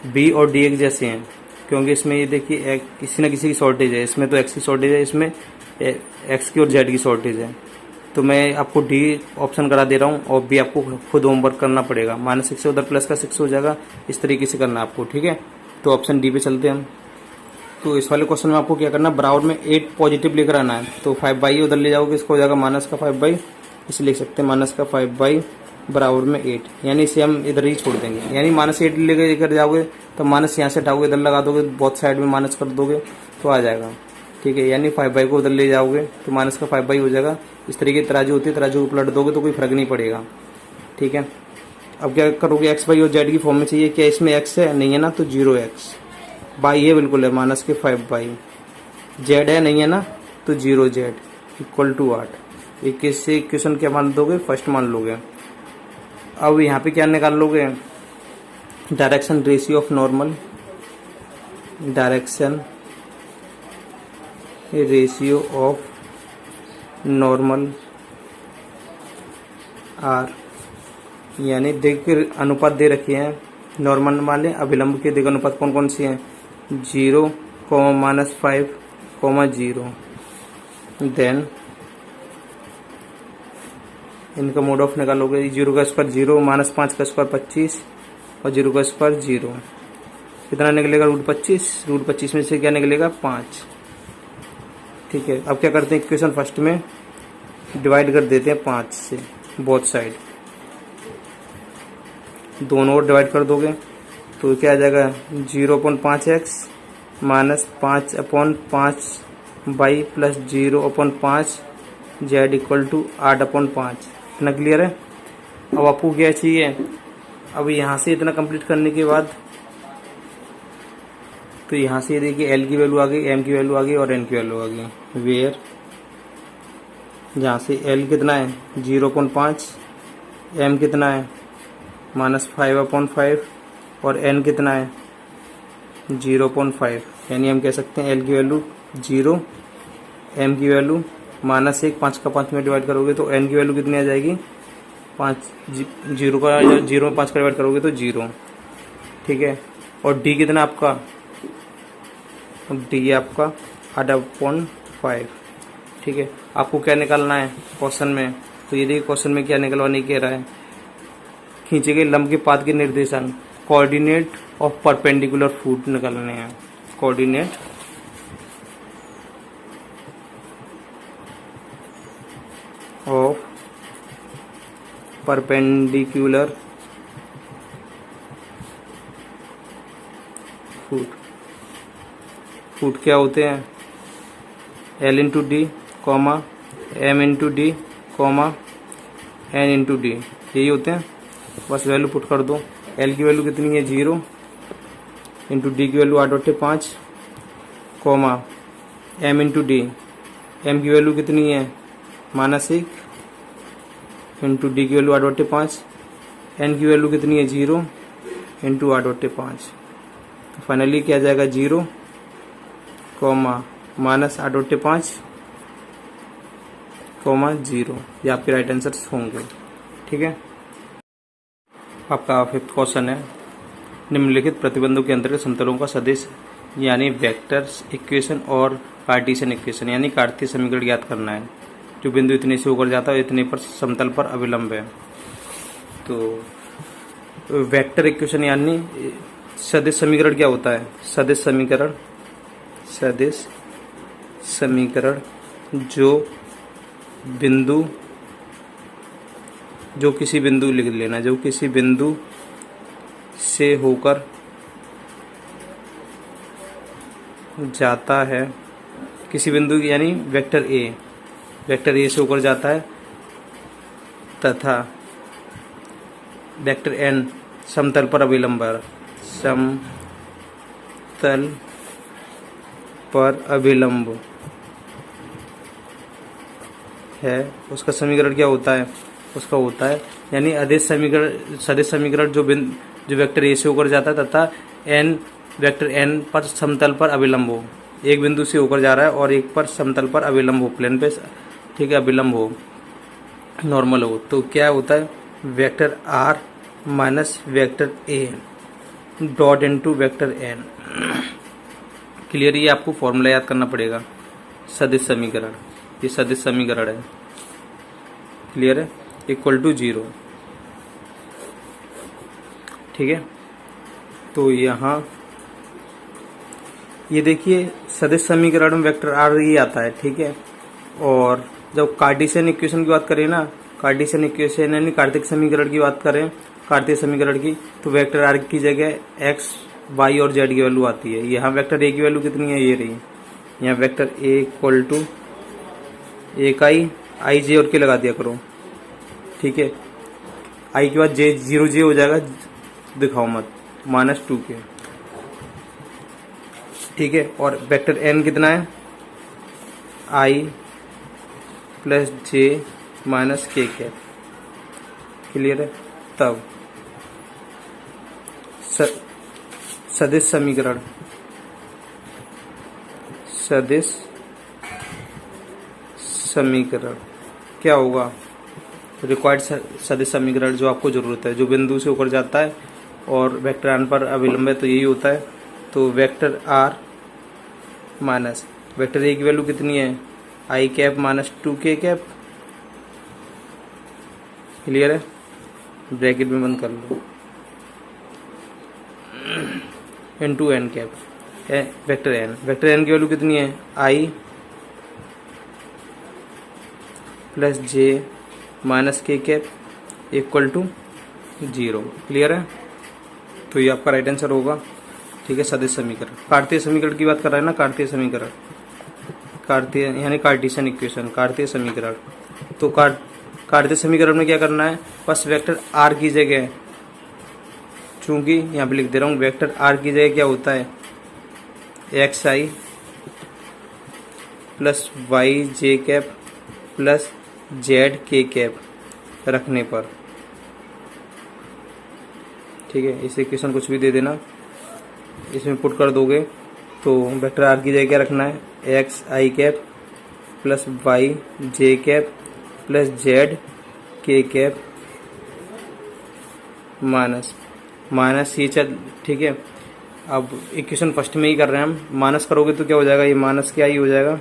b और d एक जैसे हैं क्योंकि इसमें ये देखिए किसी न किसी की शॉर्टेज है। इसमें तो x की शॉर्टेज है, इसमें x की और z की शॉर्टेज है। तो मैं आपको डी ऑप्शन करा दे रहा हूँ और बी आपको खुद होमवर्क करना पड़ेगा। -6 से उधर प्लस का 6 हो जाएगा, इस तरीके से करना आपको। ठीक है। तो ऑप्शन डी पे चलते हैं हम। तो इस वाले क्वेश्चन में आपको क्या करना है, बराबर में 8 पॉजिटिव लेकर आना है। तो 5/, उधर ले जाओगे इसको हो जाएगा -5/, इसे लिख सकते हैं -5/, बराबर में 8, यानी इसे हम इधर ही छोड़ देंगे। यानी -8 लेकर जाओगे तो माइनस यहाँ से हटाओगे, इधर लगा दोगे, बहुत साइड में माइनस कर दोगे तो आ जाएगा। ठीक है। यानी 5/, को उधर ले जाओगे तो -5/, हो जाएगा। इस तरीके की तराजू होती है, तराजू को पलट दोगे तो कोई फर्क नहीं पड़ेगा। ठीक है। अब क्या करोगे, x y और z की फॉर्म में चाहिए। क्या इसमें x है, नहीं है ना, तो 0x, y है बिल्कुल है -5/, z है नहीं है ना, तो 0z इक्वल टू 8। इक्कीस से इक्वेशन क्या मान दोगे, फर्स्ट मान लोगे। अब यहाँ पे क्या निकाल लोगे, direction ratio of normal, direction ratio of normal are, यानी दिग अनुपात दे रखे हैं। नॉर्मल वाले अभिलंब के दिग अनुपात कौन कौन से हैं, 0, -5, 0। देन इनका मोड ऑफ निकालोगे। 0 का स्क्वायर 0, -5 का स्क्वायर 25 और 0 का स्क्वायर 0, कितना निकलेगा √25। √25 में से क्या निकलेगा 5। ठीक है। अब क्या करते हैं, इक्वेशन फर्स्ट में डिवाइड कर देते हैं 5 से, बोथ साइड दोनों ओर डिवाइड कर दोगे। तो क्या आ जाएगा 0/5x minus 5/5 y plus 0/5 z equal to 8/5। इतना क्लियर है। अब आपको क्या चाहिए, अब यहाँ से इतना कंप्लीट करने के बाद तो यहाँ से देखिए एल की वैल्यू आ गई, एम की वैल्यू आ गई और एन की वैल्यू आ गई। वेयर जहाँ से एल कितना है 0/5, एम कितना है -5/5 और एन कितना है 0/5, यानी हम कह सकते हैं एल की वैल्यू 0, एम की वैल्यू -1, 5 का 5 में डिवाइड करोगे तो एन की वैल्यू कितनी आ जाएगी 5, 0 में 5 का डिवाइड करोगे तो 0, ठीक है। और डी कितना आपका, डी आपका 8/5, ठीक है। आपको क्या निकालना है क्वेश्चन में, तो ये देखिए क्वेश्चन में क्या निकलवाने कह रहा है, खींचे गए लंब के पाथ के निर्देशांक कोऑर्डिनेट ऑफ परपेंडिकुलर फूट निकालने हैं। कोऑर्डिनेट ऑफ परपेंडिकुलर फूट, फूट क्या होते हैं L into D comma M into D comma N into D, यही होते हैं। बस वैल्यू पुट कर दो। L की वैल्यू कितनी है 0 इंटू डी की value 8/5 comma M into D, M की वैल्यू कितनी है -1 इंटू डी की वैल्यू 8/5, N की वैल्यू कितनी है 0 इंटू 8/5। फाइनली क्या जाएगा 0 कॉमा -8/5 कॉमा 0, ये आपके राइट आंसर्स होंगे, ठीक है। आपका फिफ्थ क्वेश्चन है, निम्नलिखित प्रतिबंधों के अंतर्गत समतलों का सदिश यानी वेक्टर्स इक्वेशन और कार्टेशियन इक्वेशन यानी कार्तीय समीकरण ज्ञात करना है। जो बिंदु इतने से होकर जाता है इतने पर समतल पर अविलंब है। तो वेक्टर इक्वेशन यानी सदिश समीकरण क्या होता है, सदिश समीकरण जो किसी बिंदु लिख लेना, जो किसी बिंदु से होकर जाता है, किसी बिंदु यानी वेक्टर ए से होकर जाता है तथा वेक्टर एन समतल पर अविलंब है, उसका समीकरण क्या होता है, उसका होता है यानी सदिश समीकरण जो वेक्टर ए से होकर जाता है तथा एन वेक्टर एन पर समतल पर अविलंब हो। एक बिंदु से होकर जा रहा है और एक पर समतल पर अविलंब हो, प्लेन पे, ठीक है, अविलंब हो, नॉर्मल हो, तो क्या होता है vector r minus vector a dot into vector n. Clear, ये आपको फॉर्मूला याद करना पड़ेगा। सदिश समीकरण, ये सदिश समीकरण है, क्लियर है, इक्वल टू 0, ठीक है। तो यहाँ ये देखिए सदिश समीकरण में वेक्टर आर ही आता है, ठीक है। और जब कार्टेशियन इक्वेशन की बात करें ना, कार्टेशियन इक्वेशन यानी कार्तिक समीकरण की बात करें, कार्तीय समीकरण की, तो वेक्टर आर की जगह एक्स वाई और जेड की वैल्यू आती है। यहाँ वेक्टर ए की वैल्यू कितनी है, ये रही, यहाँ वेक्टर ए इक्वल टू एक आई जे और के लगा दिया करो, ठीक है। आई के बाद जे 0 जे हो जाएगा, दिखाओ मत, -2 के, ठीक है। और वेक्टर एन कितना है आई प्लस जे माइनस के कैप, क्लियर है। तब सदिश समीकरण क्या होगा, रिक्वायर्ड सदिश समीकरण जो आपको जरूरत है, जो बिंदु से होकर जाता है और वेक्टर आर पर अविलंब है, तो यही होता है। तो vector r minus vector a की वैल्यू कितनी है आई कैप -2 के कैप, क्लियर है, ब्रैकेट में बंद कर लो, into N cap, vector N की वैल्यू कितनी है आई प्लस जे माइनस के कैप इक्वल टू 0, क्लियर है। तो ये आपका राइट आंसर होगा। ठीक है, सदिश समीकरण। कार्तीय समीकरण की बात कर रहा है ना, कार्तीय समीकरण, कार्तीय यानी कार्टेशियन इक्वेशन, कार्तीय समीकरण। तो कार्तीय समीकरण में क्या करना है, बस वेक्टर आर की जगह, चूंकि यहाँ पे लिख दे रहा हूँ, वेक्टर आर की जगह क्या होता है, एक्स आई plus y j cap plus z k cap रखने पर। ठीक है, इस इक्वेशन कुछ भी दे देना, इसमें पुट कर दोगे तो वेक्टर आर की जगह क्या रखना है, x i cap plus y j cap plus z k cap minus ये चल। ठीक है, अब इक्वेशन फर्स्ट में ही कर रहे हैं हम, माइनस करोगे तो क्या हो जाएगा, ये माइनस क्या ही हो जाएगा,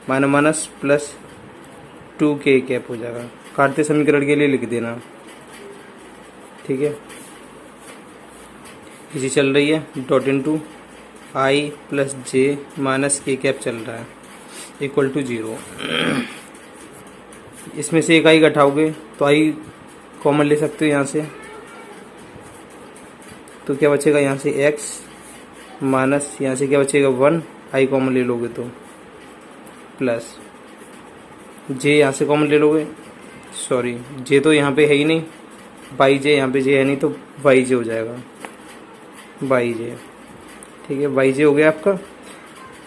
minus minus plus 2k cap हो जाएगा। कार्तीय समीकरण के लिए लिख देना। ठीक है, इसी चल रही है, dot into I plus J minus के कैप चल रहा है, इक्वल टू 0। इसमें से एक आई घटाओगे तो आई कॉमन ले सकते हो यहाँ से, तो क्या बचेगा यहाँ से x माइनस यहाँ से क्या बचेगा 1, आई कॉमन ले लोगे तो प्लस जे यहाँ से कॉमन ले लोगे, सॉरी जे तो यहाँ पे है ही नहीं, बाई जे यहाँ पे जे है नहीं तो वाई जे हो जाएगा, बाई जे। ठीक है, वाई जे हो गया आपका।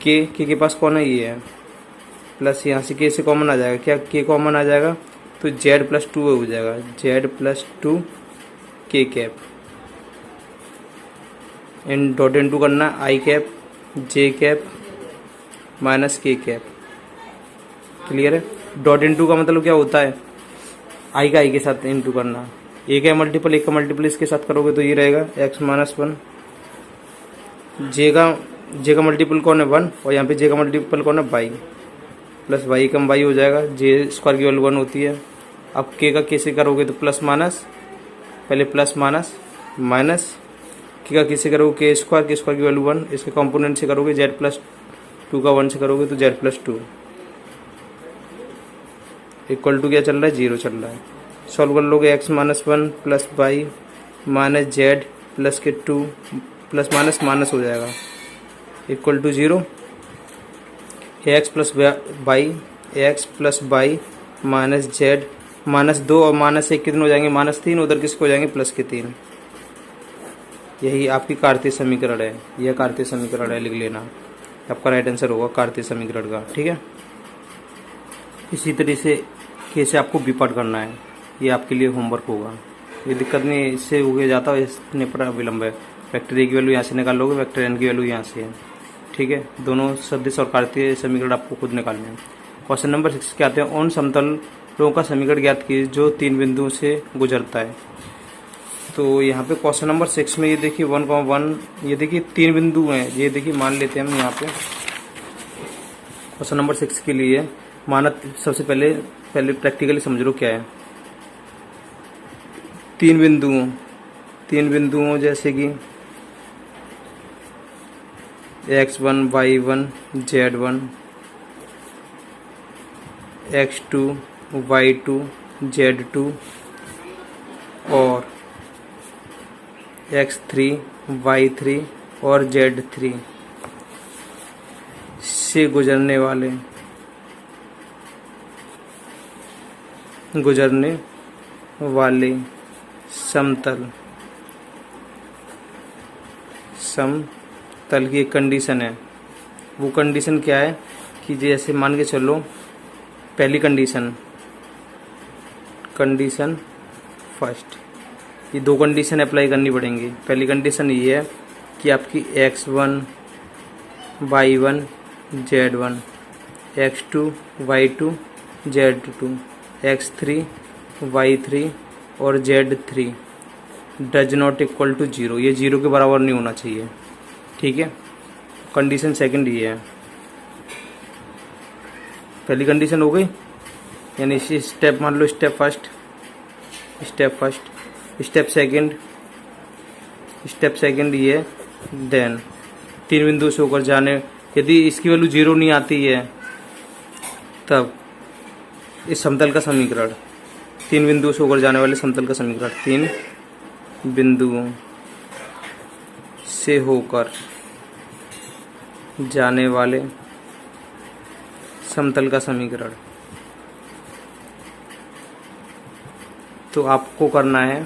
के पास कौन है, ये है, प्लस यहाँ से के से कॉमन आ जाएगा, क्या के कॉमन आ जाएगा तो जेड प्लस 2 हो जाएगा, जेड प्लस 2 के cap in dot into करना i cap j cap minus के कैप। क्लियर है, डॉट इन टू का मतलब क्या होता है, आई का आई के साथ इन टू करना, एक है मल्टीपल, एक का मल्टीपल इसके साथ करोगे तो ये रहेगा एक्स माइनस 1, जे का मल्टीपल कौन है 1, और यहाँ पे जे का मल्टीपल कौन है बाई, प्लस वाई कम वाई हो जाएगा, जे स्क्वायर की वैल्यू 1 होती है। अब के का कैसे करोगे तो प्लस माइनस, पहले प्लस माइनस माइनस, के का कैसे करोगे के स्क्वायर की वैल्यू 1, इसके कंपोनेंट से करोगे जेड प्लस 2 का 1 से करोगे तो जेड प्लस 2 इक्वल टू क्या चल रहा है, 0 चल रहा है। सॉल्व कर लोगे x minus 1 plus y minus z plus k 2 plus minus minus हो जाएगा equal to 0। X plus y minus z minus 2 और माइनस 1 कितने हो जाएंगे, माइनस 3, उधर किसको हो जाएंगे प्लस के 3। यही आपकी कार्तीय समीकरण है, यह कार्तीय समीकरण है, लिख लेना, आपका राइट आंसर होगा कार्तीय समीकरण का। ठीक है, इसी तरह से कैसे आपको विपाट करना है, ये आपके लिए होमवर्क होगा, ये दिक्कत नहीं, इससे हो जाता है, इसने पर विलंब है। वेक्टर ए की वैल्यू यहाँ से निकाल लोगे, वेक्टर एन की वैल्यू यहाँ से है। ठीक है, दोनों सदिश और कार्तीय समीकरण आपको खुद निकालने हैं। क्वेश्चन नंबर 6 के आते हैं, उन समतलों का समीकरण ज्ञात कीजिए जो 3 बिंदुओं से गुजरता है। तो यहाँ पे क्वेश्चन नंबर 6 में ये देखिए 1,1, ये देखिए 3 बिंदु हैं, ये देखिए मान लेते हैं हम यहाँ पे क्वेश्चन नंबर 6 के लिए माना। सबसे पहले प्रैक्टिकली समझ लो क्या है, 3 बिंदुओं जैसे कि x1 y1 z1 x2 y2 z2 और x3 y3 और z3 से गुजरने वाले समतल की एक कंडीशन है। वो कंडीशन क्या है कि जैसे मान के चलो, पहली कंडीशन फर्स्ट, ये 2 कंडीशन अप्लाई करनी पड़ेंगी। पहली कंडीशन ये है कि आपकी x1 y1 z1 x2 y2 z2 x3 y3 और z3 does not equal to 0, ये 0 के बराबर नहीं होना चाहिए। ठीक है, कंडीशन सेकंड ये है। पहली कंडीशन हो गई, यानी इसी स्टेप मान लो, स्टेप फर्स्ट, स्टेप सेकंड ये, देन 3 बिंदु से होकर जाने, यदि इसकी वैल्यू 0 नहीं आती है तब इस समतल का समीकरण, 3 बिंदुओं से होकर जाने वाले समतल का समीकरण, 3 बिंदुओं से होकर जाने वाले समतल का समीकरण। तो आपको करना है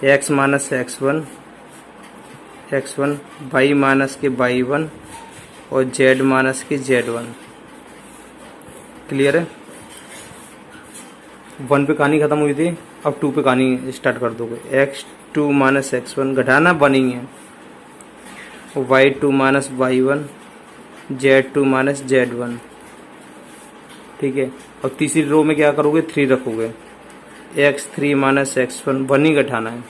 x minus x1 y minus के y1 और z माइनस के z1। क्लियर है? 1 पे कहानी खत्म हुई थी, अब 2 पे कहानी स्टार्ट कर दोगे। x2 माइनस x1 घटाना बनी है, y2 minus y1 z2 minus z1। ठीक है, और तीसरी रो में क्या करोगे, 3 रखोगे। x3 माइनस x1 1 ही घटाना है,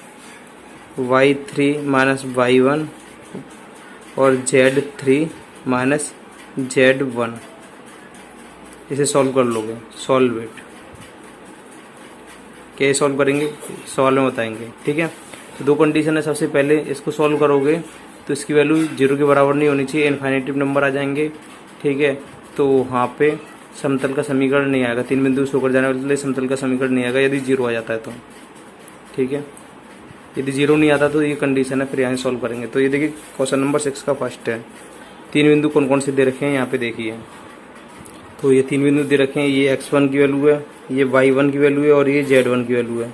y3 माइनस y1 और z3 माइनस z1। इसे सॉल्व कर लोगे। Solve it. क्या सॉल्व करेंगे, सवाल में बताएंगे। ठीक है, तो 2 कंडीशन है। सबसे पहले इसको सॉल्व करोगे तो इसकी वैल्यू 0 के बराबर नहीं होनी चाहिए, इनफाइनेटिव नंबर आ जाएंगे। ठीक है, तो वहाँ पे समतल का समीकरण नहीं आएगा, 3 बिंदु से होकर जाने वाले समतल का समीकरण नहीं आएगा यदि 0 आ जाता है तो। ठीक है, यदि 0 नहीं आता तो ये कंडीशन है, फिर यहाँ सॉल्व करेंगे। तो ये देखिए क्वेश्चन नंबर 6 का फर्स्ट है। 3 बिंदु कौन कौन से दे रखे हैं यहाँ पे देखिए। तो ये 3 बिंदु दे रखे हैं, ये x1 की वैल्यू है, ये y1 की वैल्यू है और ये z1 की वैल्यू है।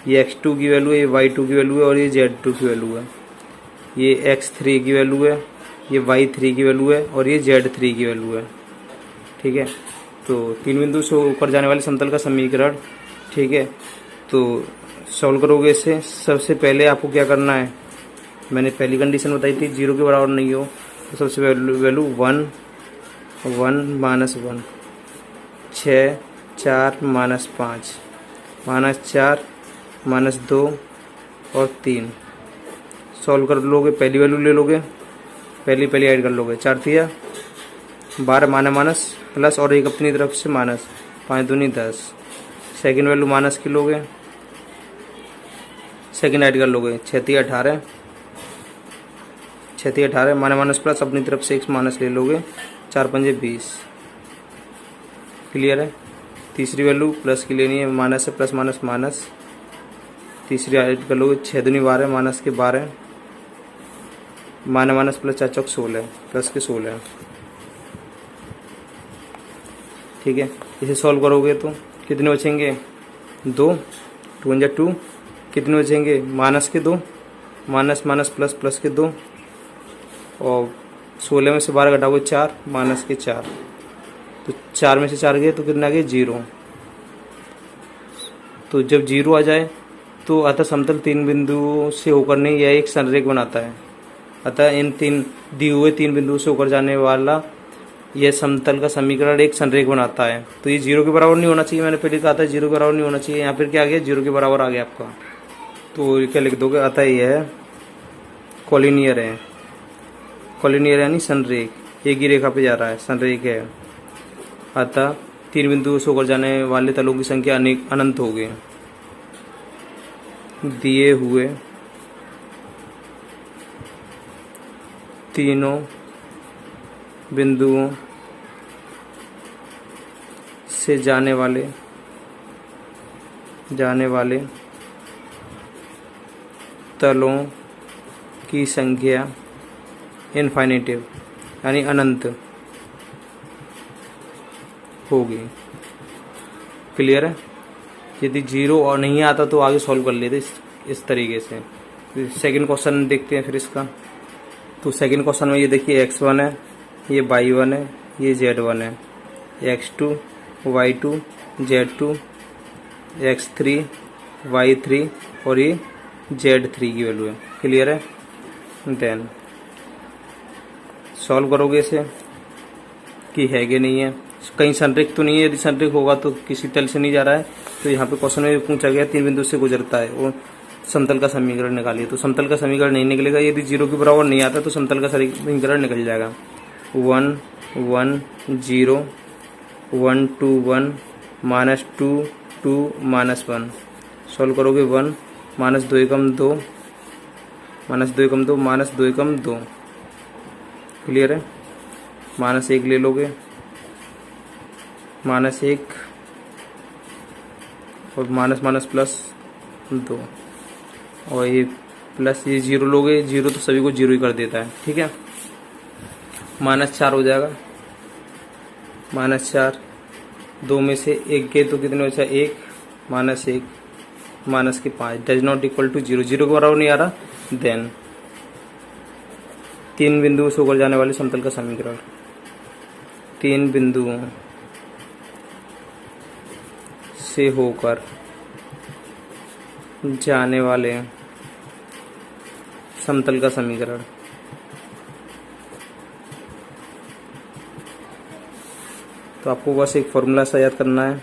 ये x2 की वैल्यू है, ये y2 की वैल्यू है और ये z2 की वैल्यू है। ये x3 की वैल्यू है, ये y3 की वैल्यू है और ये z3 की वैल्यू है। ठीक है, तो 3 बिंदु से ऊपर जाने वाले समतल का समीकरण। ठीक है, तो सॉल्व करोगे इसे। सबसे पहले आपको क्या करना है, मैंने पहली कंडीशन बताई थी 0 के बराबर नहीं हो, तो सबसे value 1 minus 1, 6 4 minus 5 minus 4 minus 2 और 3। सॉल्व कर लोगे, पहली वैल्यू ले लोगे, पहली ऐड कर लोगे। 4 थिया 12 माइनस प्लस और एक अपनी तरफ से माइनस, 5 दूनी 10। सेकेंड वैल्यू माइनस की लोगे, सेकेंड ऐड कर लोगे। 6 थिया 18 माइनस प्लस अपनी तरफ से एक माइनस ले लोगे, 4 पंजे 20। क्लियर है? तीसरी वैल्यू प्लस की लेनी है, माइनस से प्लस माइनस माइनस, तीसरी ऐड कर लोगे। 6 दूनी 12 माइनस के 12 माइनस प्लस 4 चौक 16 प्लस के 16। ठीक है, इसे सॉल्व करोगे तो कितने बचेंगे, 2 2 2। कितने बचेंगे, माइनस के 2 माइनस प्लस प्लस के 2 और 16 में से 12 घटाओगे 4 माइनस के 4। तो 4 में से 4 गए तो कितना गए, 0। तो जब 0 आ जाए तो अतः समतल 3 बिंदुओं से होकर नहीं, यह एक संरेख बनाता है। अतः इन 3 दिए हुए 3 बिंदुओं से होकर जाने वाला यह समतल का समीकरण एक संरेख बनाता है। तो ये 0 के बराबर नहीं होना चाहिए, मैंने पहले कहा था 0 के बराबर नहीं होना चाहिए। यहाँ फिर क्या आ गया, 0 के बराबर आ गया आपका। तो क्या लिख दोगे, अतः यह कॉलिनियर है। कॉलिनियर यानी संरेख, एक ही रेखा पे जा रहा है, संरेख है। अतः 3 बिंदुओं से होकर जाने वाले तलों की संख्या अनंत होगी। दिए हुए तीनों बिंदुओं से जाने वाले तलों की संख्या इनफाइनेटिव यानी अनंत होगी। क्लियर है? यदि 0 और नहीं आता तो आगे सॉल्व कर लेते इस तरीके से। सेकंड क्वेश्चन देखते हैं फिर इसका। तो सेकंड क्वेश्चन में ये देखिए x1 है, ये y1 है, ये z1 है, x2 y2 z2 x3 y3 और ये z3 की वैल्यू है। क्लियर है? देन सॉल्व करोगे इसे कि है कि नहीं है, कहीं संरेख तो नहीं है। यदि संरेख होगा तो किसी तल से नहीं जा रहा है। तो यहाँ पे क्वेश्चन में पूछा गया 3 बिंदु से गुजरता है और समतल का समीकरण निकालिए। तो समतल का समीकरण नहीं निकलेगा, यदि 0 के बराबर नहीं आता तो समतल का समीकरण निकल जाएगा। 1 1 0 1 2 1 माइनस 2 2 माइनस 1। सॉल्व करोगे 1 माइनस 2 एकम 2 माइनस 2 एकम 2 माइनस 2 एकम 2। क्लियर है? माइनस 1 ले लोगे, माइनस 1 और माइनस प्लस 2 और ये प्लस ये 0 लोगे, 0 तो सभी को 0 ही कर देता है, ठीक है। -4 हो जाएगा, -4, 2 में से 1 गए तो कितने बचा, 1, -1, -5 डज नॉट इक्वल टू 0, 0 के बराबर नहीं आ रहा। देन 3 बिंदुओं से होकर जाने वाले समतल का समीकरण, 3 बिंदुओं से होकर जाने वाले समतल का समीकरण। तो आपको बस एक फॉर्मूला सा याद करना है,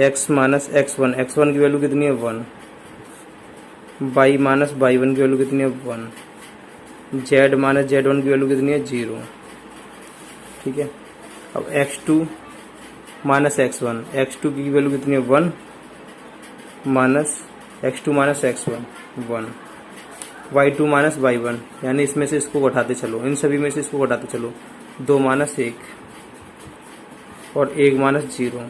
x माइनस x1, x1 की वैल्यू कितनी है 1, y माइनस y1 की वैल्यू कितनी है 1, z माइनस z1 की वैल्यू कितनी है 0, ठीक है। अब x2 माइनस x1, x2 की वैल्यू कितनी है 1, minus x2 minus x1 1, y2 minus y1, यानी इसमें से इसको घटाते चलो, इन सभी में से इसको घटाते चलो, 2 माइनस 1 और 1 माइनस 0,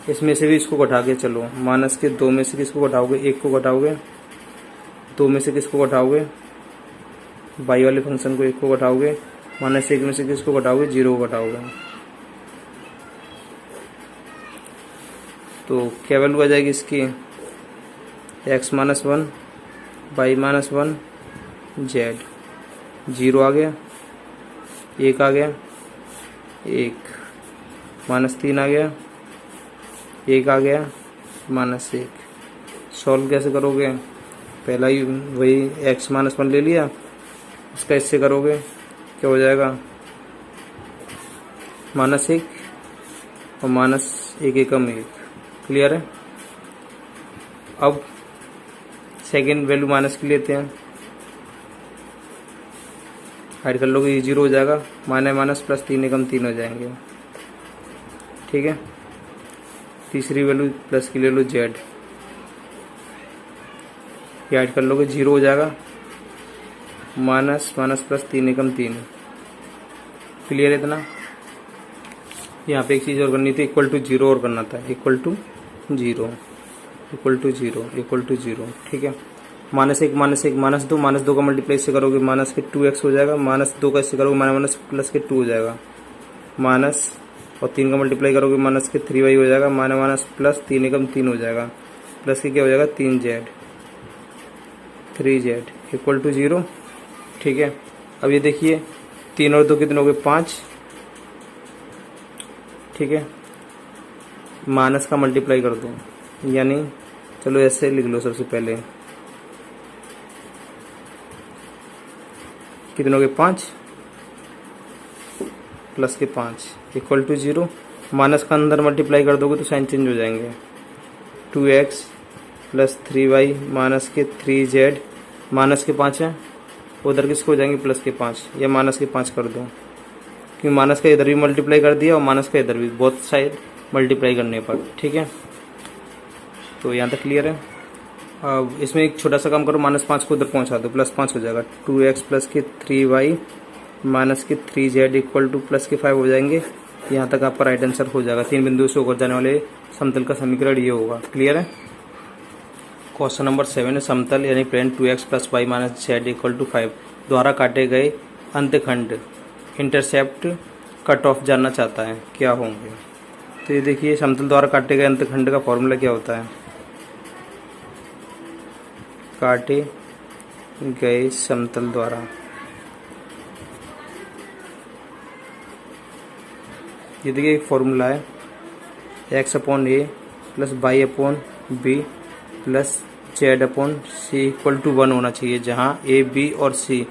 इसमें से भी इसको घटा के चलो, माइनस के 2 में से किसको घटाओगे, 1 को घटाओगे, 2 में से किसको घटाओगे, y वाले फंक्शन को 1 को घटाओगे, -1 में से किसको घटाओगे, 0 को घटाओगे। तो क्या वैल्यू आ जाएगी इसकी, x minus 1, y minus 1, z, 0 आ गया, 1 आ गया, 1, -3 आ गया, 1 आ गया, -1। सॉल्व कैसे करोगे, पहला ही वही x माइनस 1 ले लिया, उसका इससे करोगे क्या हो जाएगा, -1 और -1 एकम 1, क्लियर है। अब सेकेंड वैल्यू माइनस की लेते हैं, ऐड कर लोगे, ये 0 हो जाएगा, माइनस प्लस 3 एकम 3 हो जाएंगे, ठीक है। तीसरी वैल्यू प्लस की ले लो z, ये ऐड कर लोगे, 0 हो जाएगा, माइनस प्लस 3 एकम 3, क्लियर है इतना। यहाँ पे एक चीज़ और करनी थी, इक्वल टू 0 और करना था, equal to 0, equal to 0, equal to 0, ठीक है। -1, -2 का मल्टीप्लाई से करोगे माइनस के 2x हो जाएगा, -2 का इससे करोगे माइनस प्लस के 2 हो जाएगा, माइनस और 3 का मल्टीप्लाई करोगे माइनस के 3y हो जाएगा, माइनस प्लस 3 एकम 3 हो जाएगा, प्लस के क्या हो जाएगा 3z इक्वल टू 0, ठीक है। अब ये देखिए 3 और 2 कितने हो गए 5, ठीक है। माइनस का मल्टीप्लाई कर दो, यानी चलो ऐसे लिख लो, सबसे पहले कितने हो गए 5 प्लस के 5 इक्वल टू 0, माइनस का अंदर मल्टीप्लाई कर दोगे तो साइन चेंज हो जाएंगे, 2x प्लस 3y माइनस के 3z, माइनस के 5 है, उधर किसको हो जाएंगे प्लस के 5, या माइनस के 5 कर दो, क्योंकि माइनस का इधर भी मल्टीप्लाई कर दिया और माइनस का इधर भी, बोथ साइड मल्टीप्लाई करने पर, ठीक है। तो यहाँ तक क्लियर है। अब इसमें एक छोटा सा काम करो, -5 को उधर पहुँचा दो, +5 हो जाएगा, 2x प्लस के 3y माइनस के 3z इक्वल टू प्लस के 5 हो जाएंगे। यहाँ तक आपका राइट आंसर हो जाएगा। 3 बिंदुओं से होकर जाने वाले समतल का समीकरण ये होगा। क्लियर है। क्वेश्चन नंबर 7 है, समतल यानी plane 2x plus y minus z equal to 5 द्वारा काटे गए अंतखंड इंटरसेप्ट कट ऑफ जानना चाहता है, क्या होंगे। तो ये देखिए, समतल द्वारा काटे गए अंतखंड का फॉर्मूला क्या होता है। काटे गए समतल द्वारा ये देखिए एक फॉर्मूला है, x upon a plus y upon b plus z upon c equal to 1 होना चाहिए, जहाँ ए बी और सी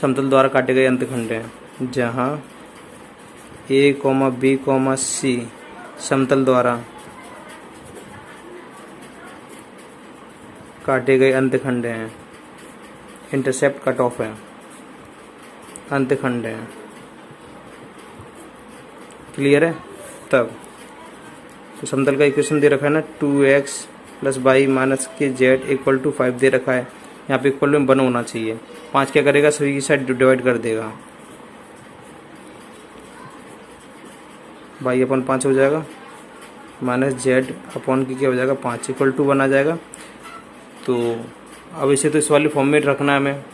समतल द्वारा काटे गए अंतखंड हैं। जहाँ ए कॉमा बी कॉमा सी समतल द्वारा काटे गए अंतखंड हैं, इंटरसेप्ट कट ऑफ है, अंतखंड हैं। क्लियर है। तब तो समतल का इक्वेशन दे रखा है ना, 2x प्लस वाई माइनस के जेड इक्वल टू 5 दे रखा है। यहाँ पे इक्वल में 1 होना चाहिए। 5 क्या करेगा, सभी की साइड डिवाइड कर देगा, वाई अपन 5 हो जाएगा माइनस जेड अपॉन की क्या हो जाएगा 5 इक्वल टू 1 आ जाएगा। तो अब इसे तो इस वाले फॉर्म में रखना है हमें,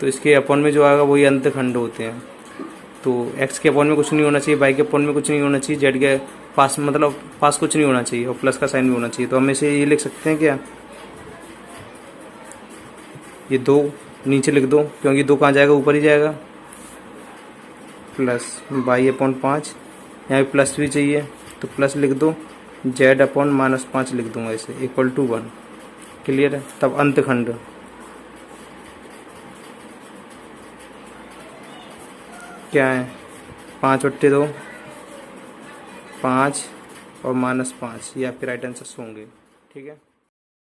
तो इसके अपॉन में जो आएगा वही अंतखंड होते हैं। तो एक्स के अपॉन में कुछ नहीं होना चाहिए, वाई के अपॉन में कुछ नहीं होना चाहिए, जेड के पास मतलब पास कुछ नहीं होना चाहिए, और प्लस का साइन भी होना चाहिए। तो हम इसे ये लिख सकते हैं क्या, ये 2 नीचे लिख दो, क्योंकि 2 कहाँ जाएगा, ऊपर ही जाएगा, प्लस वाई अपॉन 5, यहाँ भी प्लस भी चाहिए तो प्लस लिख दो, जेड अपॉन -5 लिख दूंगा इसे, इक्वल टू 1। क्लियर है। तब अंतखंड क्या है, 5/2, 5 और -5, ये आपके राइट आंसर्स होंगे। ठीक है।